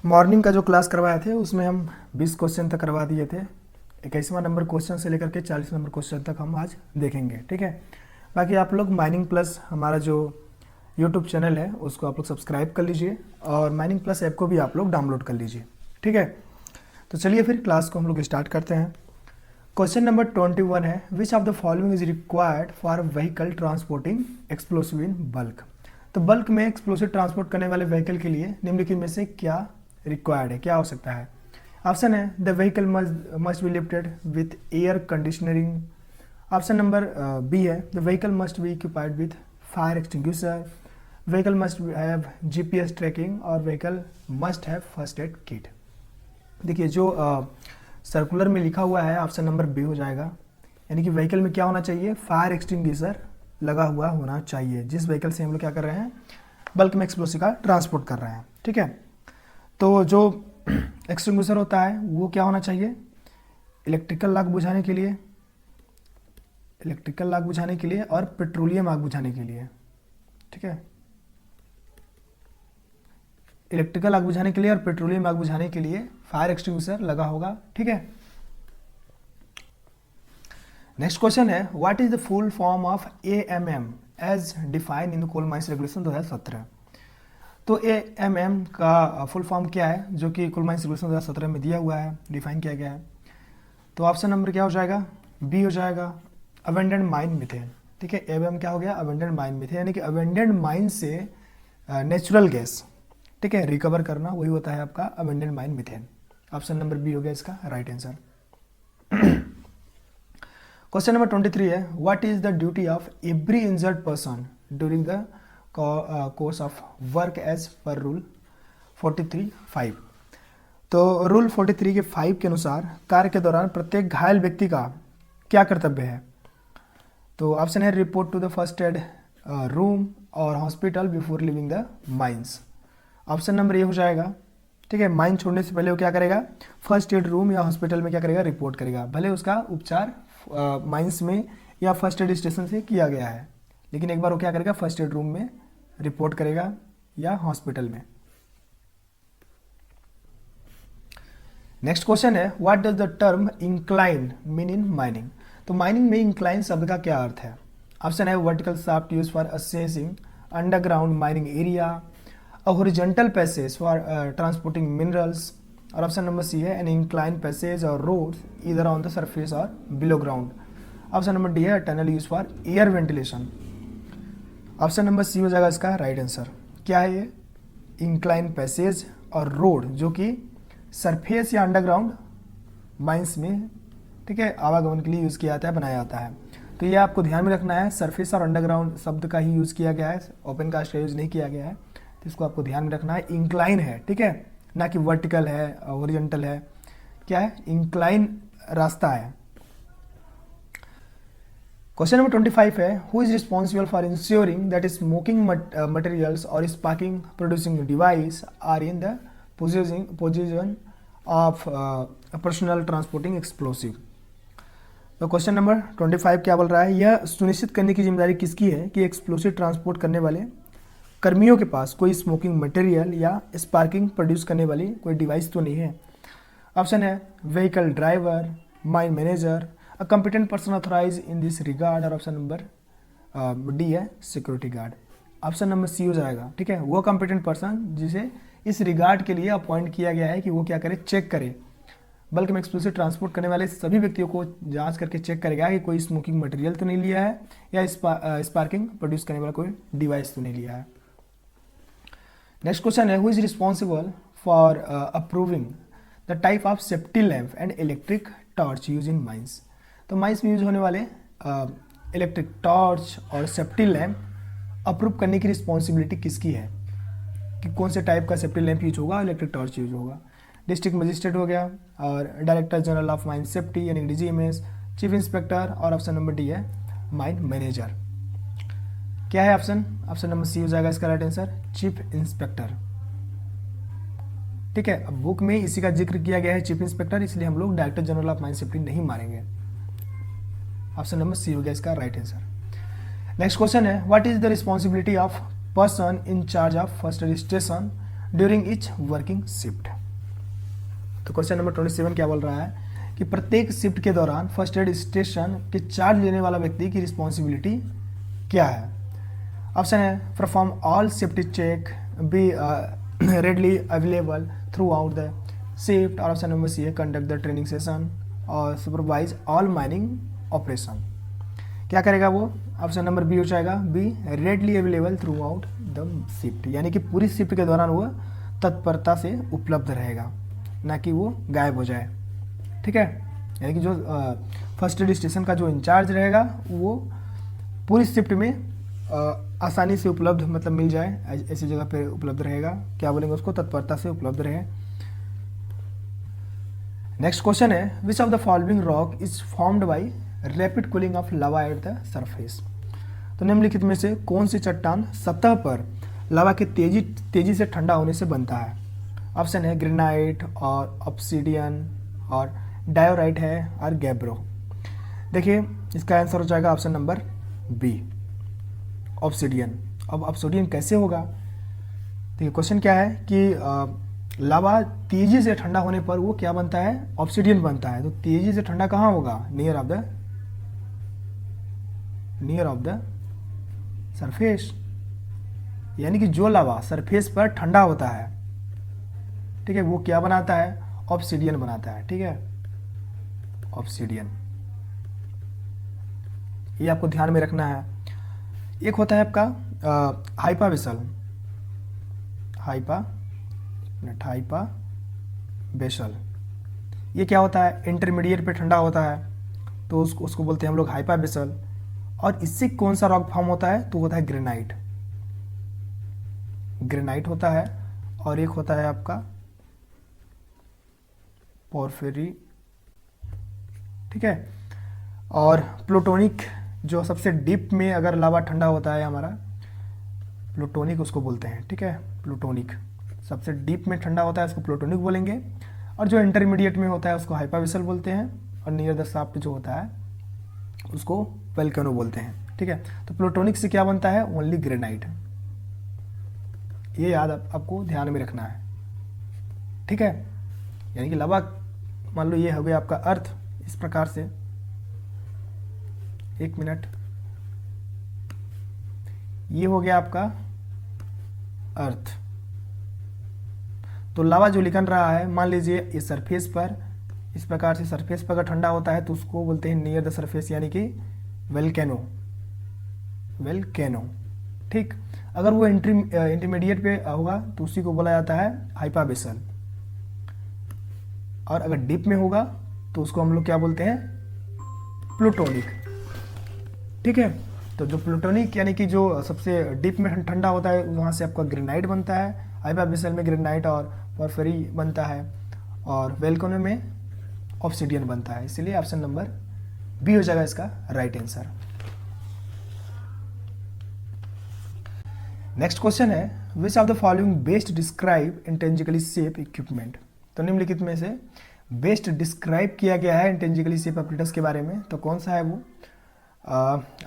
Morning का जो class करवाए थे उसमें हम 20 क्वेश्चन तक करवा दिए थे। 21वां नंबर क्वेश्चन से लेकर के 40 नंबर क्वेश्चन तक हम आज देखेंगे, ठीक है। बाकी आप लोग माइनिंग प्लस हमारा जो यूट्यूब चैनल है उसको आप लोग सब्सक्राइब कर लीजिए और माइनिंग प्लस ऐप को भी आप लोग डाउनलोड कर लीजिए, ठीक है। तो चलिए फिर क्लास को हम लोग स्टार्ट करते हैं। क्वेश्चन नंबर 21 है, which of the following is required for vehicle transporting explosive in bulk. तो बल्क में एक्सप्लोसिव ट्रांसपोर्ट करने वाले व्हीकल के लिए निम्नलिखित में से क्या रिक्वायर्ड है, क्या हो सकता है। ऑप्शन है the vehicle must be lifted with air conditioning. Option number B है the vehicle must be equipped with fire extinguisher, vehicle must have GPS tracking और vehicle must have first aid kit. देखिए जो circular में लिखा हुआ है option number B हो जाएगा, यानी कि व्हीकल में क्या होना चाहिए, फायर एक्सटिंग्विशर लगा हुआ होना चाहिए जिस व्हीकल से हम लोग क्या कर रहे हैं, बल्क में एक्सप्लोसिव का ट्रांसपोर्ट कर रहे हैं, ठीक है। तो जो एक्सटिंग्विशर होता है वो क्या होना चाहिए, इलेक्ट्रिकल आग बुझाने के लिए, इलेक्ट्रिकल आग बुझाने के लिए और पेट्रोलियम आग बुझाने के लिए, ठीक है। इलेक्ट्रिकल आग बुझाने के लिए और पेट्रोलियम आग बुझाने के लिए फायर एक्सटिंग्विशर लगा होगा, ठीक है। नेक्स्ट क्वेश्चन है, what is the full form of AMM as define in coal mines regulation 2017। तो एएमएम का फुल फॉर्म क्या है जो कि कोल माइंस रेगुलेशन 2017 में दिया हुआ है, डिफाइन किया गया है। तो ऑप्शन नंबर क्या हो जाएगा, बी हो जाएगा, अबेंडेंट माइन मिथेन, ठीक है। एएमएम क्या हो गया, अबेंडेंट माइन मिथेन, यानी कि अबेंडेंट माइन से नेचुरल गैस, ठीक है, रिकवर करना, वही होता है आपका abandoned mine methane. Option number B हो गया इसका राइट आंसर। क्वेश्चन नंबर 23 है, what is the duty of every injured person during the course of work as per rule 43(5)। तो रूल 43 के 5 के अनुसार कार्य के दौरान प्रत्येक घायल व्यक्ति का क्या कर्तव्य है। तो ऑप्शन है report to the first aid room और hospital before leaving the mines. Option number A हो जाएगा, ठीक है। माइन छोड़ने से पहले वो क्या करेगा, फर्स्ट एड रूम या हॉस्पिटल में क्या करेगा, रिपोर्ट करेगा, भले उसका उपचार माइंस में या फर्स्ट एड स्टेशन से किया गया है, लेकिन एक बार वो क्या करेगा, फर्स्ट एड रूम में रिपोर्ट करेगा या हॉस्पिटल में। नेक्स्ट क्वेश्चन है, what does the term incline mean in mining. तो माइनिंग में इंक्लाइन शब्द का क्या अर्थ है। ऑप्शन है vertical shaft use for assessing underground mining area, a horizontal passage for transporting minerals, और ऑप्शन नंबर सी है एन इंक्लाइन पैसेज और रोड इधर ऑन द सरफेस और below ground. Option number D है tunnel use for air ventilation. Option number C हो जाएगा इसका right answer. क्या है ये, इंक्लाइन पैसेज और रोड जो कि सरफेस या अंडरग्राउंड माइंस में, ठीक है, आवागमन के लिए यूज़ किया जाता है, बनाया जाता है। तो ये आपको ध्यान में रखना है, सरफेस और अंडरग्राउंड शब्द का ही यूज़ किया गया है, ओपन कास्ट का यूज़ नहीं किया गया है, तो इसको आपको ध्यान में रखना है। इंक्लाइन है, ठीक है, ना कि वर्टिकल है, हॉरिजॉन्टल है, क्या है, इंक्लाइन रास्ता है। क्वेश्चन नंबर 25 है, who is responsible for ensuring that smoking materials और sparking producing device are in the position of personal transporting explosive. तो क्वेश्चन नंबर 25 क्या बोल रहा है, यह सुनिश्चित करने की जिम्मेदारी किसकी है कि एक्सप्लोसिव ट्रांसपोर्ट करने वाले कर्मियों के पास कोई स्मोकिंग मटेरियल या स्पार्किंग प्रोड्यूस करने वाली कोई डिवाइस तो नहीं है। ऑप्शन है vehicle driver, mine manager, a competent person authorise in this regard, और ऑप्शन नंबर डी है security guard. Option number C हो जाएगा, ठीक है, वो कॉम्पिटेंट पर्सन जिसे इस रिगार्ड के लिए अपॉइंट किया गया है कि वो क्या करे, चेक करे, बल्क में एक्सप्लोसिव ट्रांसपोर्ट करने वाले सभी व्यक्तियों को जांच करके चेक करेगा कि कोई स्मोकिंग मटेरियल तो नहीं लिया है या स्पार्किंग प्रोड्यूस करने वाला कोई डिवाइस तो नहीं लिया है। नेक्स्ट क्वेश्चन है, who is responsible for approving the type of safety lamp and electric torch use in mines. तो माइंस में यूज होने वाले इलेक्ट्रिक टॉर्च और सेफ्टी लैम्प अप्रूव करने की रिस्पॉन्सिबिलिटी किसकी है, कि कौन से टाइप का सेफ्टी लैम्प यूज होगा, इलेक्ट्रिक टॉर्च यूज होगा। डिस्ट्रिक्ट मजिस्ट्रेट हो गया, और director general of mine safety यानी डीजीएमएस, चीफ इंस्पेक्टर, और ऑप्शन नंबर डी है माइन मैनेजर। क्या है ऑप्शन, ऑप्शन नंबर सी हो जाएगा इसका राइट आंसर, चीफ इंस्पेक्टर, ठीक है। अब बुक में इसी का जिक्र किया गया है चीफ इंस्पेक्टर, इसलिए हम लोग director general of mine safety नहीं मारेंगे। ऑप्शन नंबर सी हो गया इसका राइट आंसर। नेक्स्ट क्वेश्चन है, what is the responsibility of person in charge of first registration during etch working shift. तो क्वेश्चन नंबर 27 क्या बोल रहा है कि प्रत्येक शिफ्ट के दौरान फर्स्ट एड स्टेशन के चार्ज लेने वाला व्यक्ति की रिस्पॉन्सिबिलिटी क्या है। ऑप्शन है perform all shift check, be readily available throughout the shift, और ऑप्शन नंबर सी है कंडक्ट द ट्रेनिंग सेशन और सुपरवाइज ऑल माइनिंग ऑपरेशन। क्या करेगा वो? ऑप्शन नंबर बी हो जाएगा, be readily available throughout the shift, यानी कि पूरी शिफ्ट के दौरान वो तत्परता से उपलब्ध रहेगा, ना कि वो गायब हो जाए। ठीक है, यानी कि जो फर्स्ट एड स्टेशन का जो इंचार्ज रहेगा वो पूरी शिफ्ट में आसानी से उपलब्ध, मतलब मिल जाए ऐसी जगह पे उपलब्ध रहेगा। क्या बोलेंगे उसको? तत्परता से उपलब्ध रहे। नेक्स्ट क्वेश्चन है which of the following rock is formed by rapid cooling of lava at the surface. तो निम्नलिखित में से कौन सी चट्टान सतह पर लावा के तेजी से ठंडा होने से बनता है। ऑप्शन है ग्रेनाइट और ऑब्सीडियन और डायोराइट है और गैब्रो। देखिए इसका आंसर हो जाएगा ऑप्शन नंबर बी, ऑब्सीडियन। अब ऑब्सीडियन कैसे होगा? देखिए क्वेश्चन क्या है कि लावा तेजी से ठंडा होने पर वो क्या बनता है? ऑब्सीडियन बनता है। तो तेजी से ठंडा कहाँ होगा? नियर ऑफ द सरफेस, यानी कि जो लावा सरफेस पर ठंडा होता है, ठीक है, वो क्या बनाता है? ऑब्सीडियन बनाता है। ठीक है, ऑब्सीडियन, ये आपको ध्यान में रखना है। एक होता है आपका हाइपा बेसल। ये क्या होता है? इंटरमीडिएट पे ठंडा होता है, तो उसको बोलते हैं हम लोग हाइपा बेसल। और इससे कौन सा रॉक फॉर्म होता है? तो होता है ग्रेनाइट होता है। और एक होता है आपका पोर्फिरी। ठीक है, और प्लूटोनिक, जो सबसे डीप में अगर लावा ठंडा होता है हमारा, प्लूटोनिक उसको बोलते हैं। ठीक है, प्लूटोनिक सबसे डीप में ठंडा होता है, उसको प्लूटोनिक बोलेंगे। और जो इंटरमीडिएट में होता है उसको हाइपावेसल बोलते हैं। और नियर द शाफ्ट जो होता है उसको वोल्केनो बोलते हैं। ठीक है, तो प्लूटोनिक से क्या बनता है? Only granite. ये याद आपको ध्यान में रखना है। ठीक है, यानी कि लावा, मान लो ये हो गया आपका अर्थ, इस प्रकार से, एक मिनट, ये हो गया आपका अर्थ। तो लावा जो निकल रहा है, मान लीजिए ये सरफेस पर, इस प्रकार से सरफेस पर अगर ठंडा होता है तो उसको बोलते हैं नियर द सरफेस, यानी कि वेल्केनो। ठीक, अगर वो इंटरमीडिएट पे होगा तो उसी को बोला जाता है हाइपाबेसल। और अगर डीप में होगा तो उसको हम लोग क्या बोलते हैं? प्लूटोनिक। ठीक है, तो जो प्लूटोनिक यानी कि जो सबसे डीप में ठंडा होता है, वहाँ से आपका ग्रेनाइट बनता है। हाइपाबेसल में ग्रेनाइट और पोर्फिरी बनता है, और वेल्केनो में ऑब्सीडियन बनता है। इसलिए ऑप्शन नंबर बी हो जाएगा इसका राइट आंसर। नेक्स्ट क्वेश्चन है which of the following best describe intrinsically shape equipment. तो निम्नलिखित में से बेस्ट डिस्क्राइब किया गया है इंटेंजिकली शेप apparatus के बारे में, तो कौन सा है वो?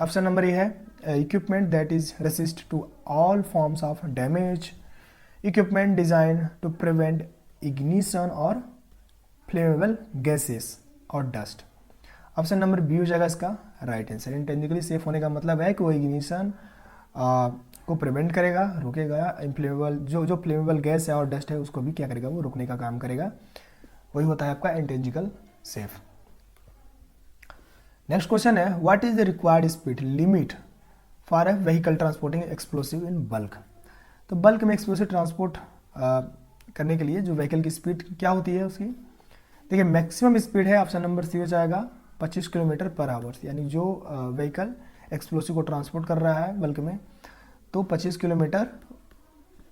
ऑप्शन नंबर ए है equipment that is resist to all forms of damage, equipment design to prevent ignition और फ्लेमेबल गैसेस और डस्ट। ऑप्शन नंबर बी हो जाएगा इसका राइट आंसर। इंटेंजिकली सेफ होने का मतलब है कि वो इग्निशन को प्रिवेंट करेगा, रोकेगा। इनफ्लेमेबल जो फ्लेमेबल गैस है और डस्ट है उसको भी क्या करेगा? वो रोकने का काम करेगा। वही होता है आपका इंटेंजिकल सेफ। नेक्स्ट क्वेश्चन है what is the required speed limit for a vehicle transporting explosive in bulk. तो बल्क में एक्सप्लोसिव ट्रांसपोर्ट करने के लिए जो व्हीकल की स्पीड क्या होती है उसकी? देखिए मैक्सिमम स्पीड है, ऑप्शन नंबर सी हो जाएगा 25 किलोमीटर पर आवर्स। यानी जो व्हीकल एक्सप्लोसिव को ट्रांसपोर्ट कर रहा है बल्क में, तो 25 किलोमीटर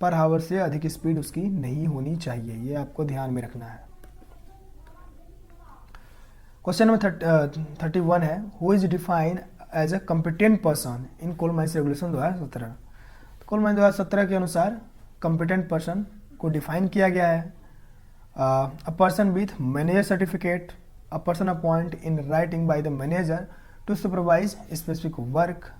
पर आवर से अधिक स्पीड उसकी नहीं होनी चाहिए। ये आपको ध्यान में रखना है। क्वेश्चन नंबर 31 है who is define as a competent person in coal mines regulation 2017। Coal mines 2017 के अनुसार कॉम्पिटेंट पर्सन को डिफाइन किया गया है a person with manager certificate, a person appoint in writing by the manager to supervise specific work,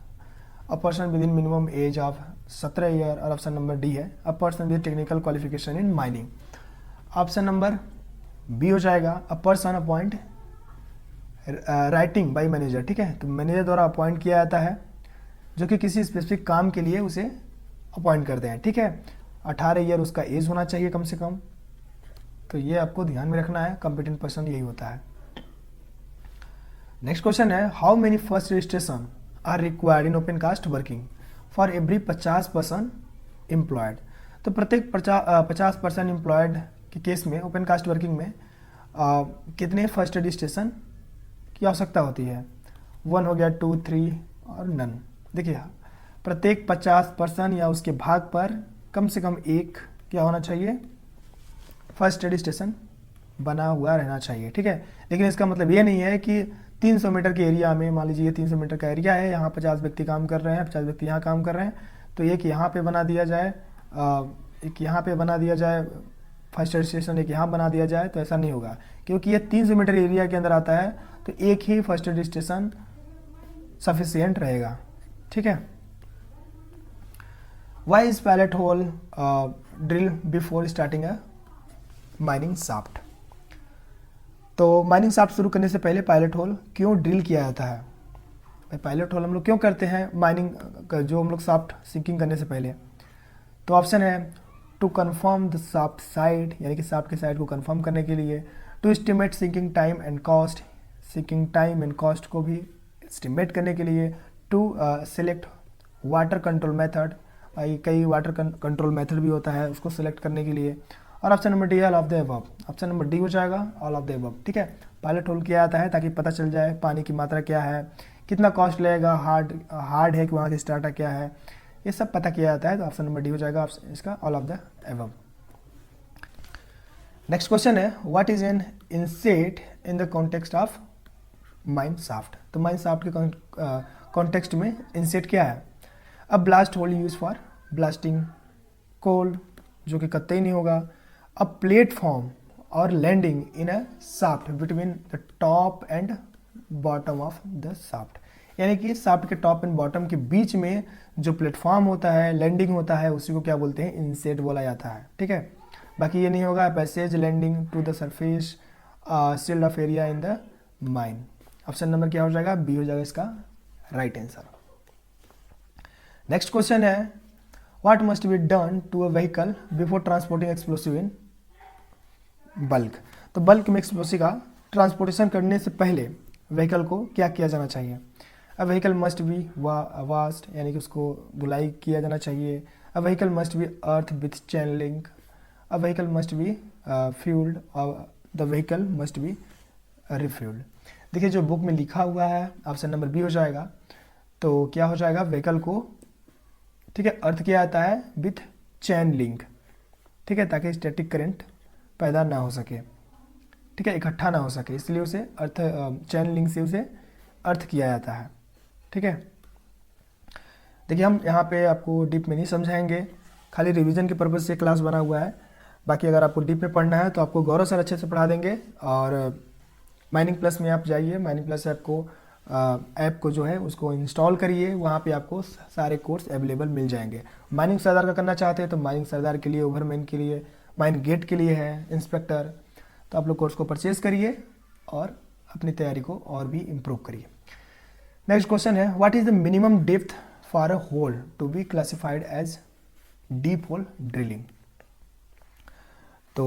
a person with in minimum age of 17 year, और option number D है a person with technical qualification in mining. Option number B हो जाएगा a person appoint writing by manager. ठीक है, तो manager द्वारा appoint किया जाता है जो कि किसी स्पेसिफिक काम के लिए उसे अपॉइंट करते हैं। ठीक है, 18 ईयर उसका एज होना चाहिए कम से कम, तो ये आपको ध्यान में रखना है, कॉम्पिटेंट पर्सन यही होता है। नेक्स्ट क्वेश्चन है how many first registration are required in open cast working for every 50% employed. तो प्रत्येक 50% एम्प्लॉयड के केस में ओपन कास्ट वर्किंग में कितने फर्स्ट रजिस्ट्रेशन की आवश्यकता होती है? 1 हो गया, 2, 3 और नन। देखिए प्रत्येक 50% या उसके भाग पर कम से कम एक क्या होना चाहिए? फर्स्ट रजिस्ट्रेशन बना हुआ रहना चाहिए। ठीक है, लेकिन इसका मतलब ये नहीं है कि 300 मीटर के एरिया में, मान लीजिए 300 मीटर का एरिया है, यहाँ 50 व्यक्ति काम कर रहे हैं, 50 व्यक्ति यहाँ काम कर रहे हैं, तो एक यहाँ पे बना दिया जाए, एक यहाँ पे बना दिया जाए फर्स्ट रजिस्ट्रेशन, एक यहाँ बना दिया जाए, तो ऐसा नहीं होगा क्योंकि ये 300 मीटर एरिया के अंदर आता है, तो एक ही फर्स्ट रजिस्ट्रेशन सफिशियंट रहेगा। ठीक है, why is pilot hole drill before starting a mining shaft. तो माइनिंग शाफ्ट शुरू करने से पहले पायलट होल क्यों ड्रिल किया जाता है? भाई पायलट होल हम लोग क्यों करते हैं माइनिंग का, जो हम लोग शाफ्ट सिंकिंग करने से पहले? तो ऑप्शन है to confirm the shaft side, यानी कि शाफ्ट के साइड को कंफर्म करने के लिए, to estimate sinking time and cost, sinking time and cost को भी एस्टिमेट करने के लिए, to select water control method, भाई कई वाटर कंट्रोल मेथड भी होता है, उसको सेलेक्ट करने के लिए, और option number D all of the above. Option number D हो जाएगा ऑल ऑफ द अबव। ठीक है, पायलट होल किया जाता है ताकि पता चल जाए पानी की मात्रा क्या है, कितना कॉस्ट लगेगा, हार्ड है कि वहाँ की स्टार्टा क्या है, ये सब पता किया जाता है। तो ऑप्शन नंबर डी हो जाएगा इसका all of the above. Next question है what is an inset in the context of mine shaft. तो माइन शाफ्ट के कॉन्टेक्स्ट में इंसेट क्या है? अब blast hole use for blasting coal, जो कि कतई नहीं होगा। अ प्लेटफॉर्म और landing in a shaft between the top and bottom of the shaft, यानी कि शाफ्ट के टॉप एंड बॉटम के बीच में जो प्लेटफॉर्म होता है, लैंडिंग होता है, उसी को क्या बोलते हैं? इंसेट बोला जाता है। ठीक है, बाकी ये नहीं होगा passage landing to the surface sealed off area in the mine. Option number क्या हो जाएगा? बी हो जाएगा इसका राइट आंसर। नेक्स्ट क्वेश्चन है what must be done to a vehicle before transporting explosive in bulk. तो बल्क में explosive का ट्रांसपोर्टेशन करने से पहले व्हीकल को क्या किया जाना चाहिए? A vehicle must be washed, यानी कि उसको धुलाई किया जाना चाहिए। A vehicle must be earth with chain link. A vehicle must be fuelled, और the vehicle must be refuelled. देखिए जो बुक में लिखा हुआ है ऑप्शन नंबर बी हो जाएगा, तो क्या हो जाएगा? व्हीकल को, ठीक है, अर्थ किया जाता है विथ चैन लिंक, ठीक है, ताकि स्टैटिक करंट पैदा ना हो सके, ठीक है, इकट्ठा ना हो सके, इसलिए उसे अर्थ चैन लिंक से उसे अर्थ किया जाता है। ठीक है, देखिए हम यहाँ पे आपको डीप में नहीं समझाएंगे, खाली रिवीजन के पर्पज़ से क्लास बना हुआ है। बाकी अगर आपको डीप में पढ़ना है तो आपको गौरव सर अच्छे से पढ़ा देंगे। और माइनिंग प्लस में आप जाइए, माइनिंग प्लस ऐप को जो है उसको इंस्टॉल करिए, वहाँ पे आपको सारे कोर्स अवेलेबल मिल जाएंगे। माइनिंग सरदार का करना चाहते हैं तो माइनिंग सरदार के लिए, ओवरमैन के लिए, माइन गेट के लिए है, इंस्पेक्टर, तो आप लोग कोर्स को परचेज करिए और अपनी तैयारी को और भी इम्प्रूव करिए। नेक्स्ट क्वेश्चन है what is the minimum depth for a hole to be classified as deep hole drilling. तो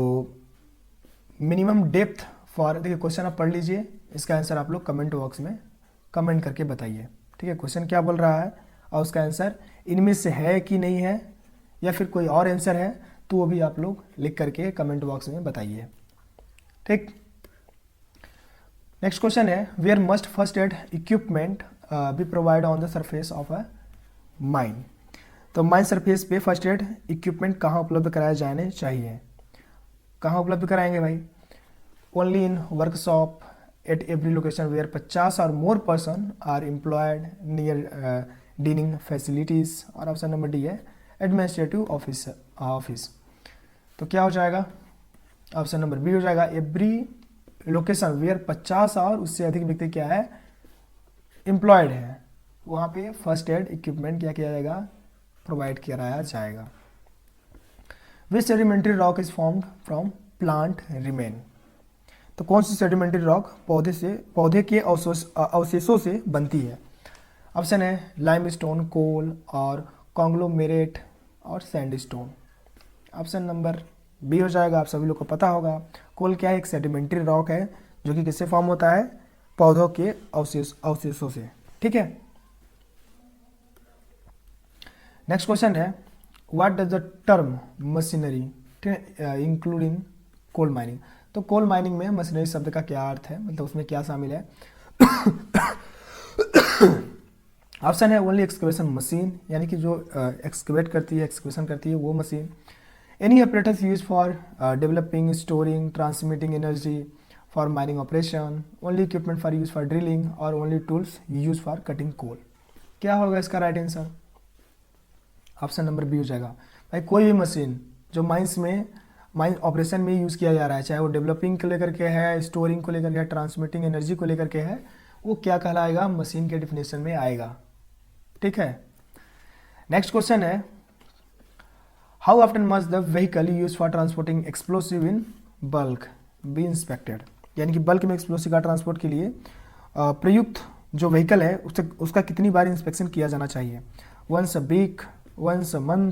मिनिमम डेप्थ फॉर, देखिए क्वेश्चन आप पढ़ लीजिए, इसका आंसर आप लोग कमेंट बॉक्स में कमेंट करके बताइए। ठीक है, क्वेश्चन क्या बोल रहा है और उसका आंसर इनमें से है कि नहीं है, या फिर कोई और आंसर है तो वो भी आप लोग लिख करके कमेंट बॉक्स में बताइए। ठीक, नेक्स्ट क्वेश्चन है where must first aid equipment be provide on the surface of a mine. तो माइन सरफेस पे फर्स्ट एड इक्विपमेंट कहाँ उपलब्ध कराए जाने चाहिए? कहाँ उपलब्ध कराएंगे भाई? Only in workshop at every location where 50 और more person are employed near dining facilities, और ऑप्शन नंबर डी है एडमिनिस्ट्रेटिव ऑफिस। तो क्या हो जाएगा? ऑप्शन नंबर बी हो जाएगा एवरी लोकेशन वेयर 50 और उससे अधिक व्यक्ति क्या है? एम्प्लॉयड है वहाँ पे फर्स्ट एड इक्विपमेंट क्या किया जाएगा, प्रोवाइड कराया जाएगा। Which sedimentary rock is formed from plant remain, तो कौन सी सेडिमेंट्री रॉक पौधे के अवशेषों से बनती है। ऑप्शन है लाइमस्टोन, कोल और कॉन्ग्लोमेरेट और सैंडस्टोन। ऑप्शन नंबर बी हो जाएगा, आप सभी लोग को पता होगा। कोल क्या है, एक सेडिमेंट्री रॉक है जो कि किससे फॉर्म होता है, पौधों के अवशेषों से। ठीक है, नेक्स्ट क्वेश्चन है what does the term machinery including coal mining, तो कोल माइनिंग में मशीनरी शब्द का क्या अर्थ है, मतलब उसमें क्या शामिल है। ऑप्शन है ओनली एक्सकवेशन मशीन, यानी कि जो एक्सकवेट करती है, एक्सकवेशन करती है वो machine. Any operators use for developing, storing, transmitting energy for mining operation, only equipment for use for drilling और only tools use for cutting coal. क्या होगा इसका right answer, option number B हो जाएगा। भाई कोई भी मशीन जो माइन ऑपरेशन में यूज़ किया जा रहा है, चाहे वो डेवलपिंग को लेकर के है, स्टोरिंग को लेकर के है, ट्रांसमिटिंग एनर्जी को लेकर के है, वो क्या कहलाएगा, मशीन के डिफिनेशन में आएगा। ठीक है, नेक्स्ट क्वेश्चन है how often must the vehicle use for transporting explosive in bulk be inspected, यानी कि बल्क में एक्सप्लोसिव का ट्रांसपोर्ट के लिए प्रयुक्त जो व्हीकल है उसका कितनी बार इंस्पेक्शन किया जाना चाहिए। Once a week, once a month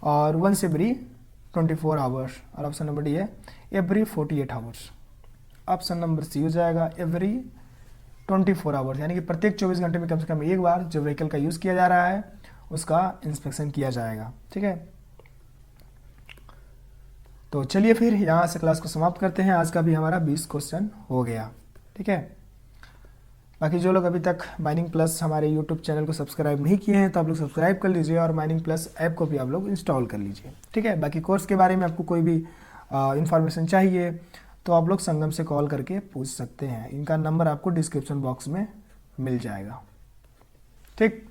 और वंस एवरी 24 आवर्स। और ऑप्शन नंबर डी है every 48 hours. Option number C हो जाएगा एवरी 24 आवर्स, यानी कि प्रत्येक 24 घंटे में कम से कम एक बार जो व्हीकल का यूज़ किया जा रहा है उसका इंस्पेक्शन किया जाएगा। ठीक है, तो चलिए फिर यहाँ से क्लास को समाप्त करते हैं। आज का भी हमारा 20 क्वेश्चन हो गया। ठीक है, बाकी जो लोग अभी तक माइनिंग प्लस हमारे यूट्यूब चैनल को सब्सक्राइब नहीं किए हैं तो आप लोग सब्सक्राइब कर लीजिए और माइनिंग प्लस ऐप को भी आप लोग इंस्टॉल कर लीजिए। ठीक है, बाकी कोर्स के बारे में आपको कोई भी इंफॉर्मेशन चाहिए तो आप लोग संगम से कॉल करके पूछ सकते हैं। इनका नंबर आपको डिस्क्रिप्शन बॉक्स में मिल जाएगा। ठीक।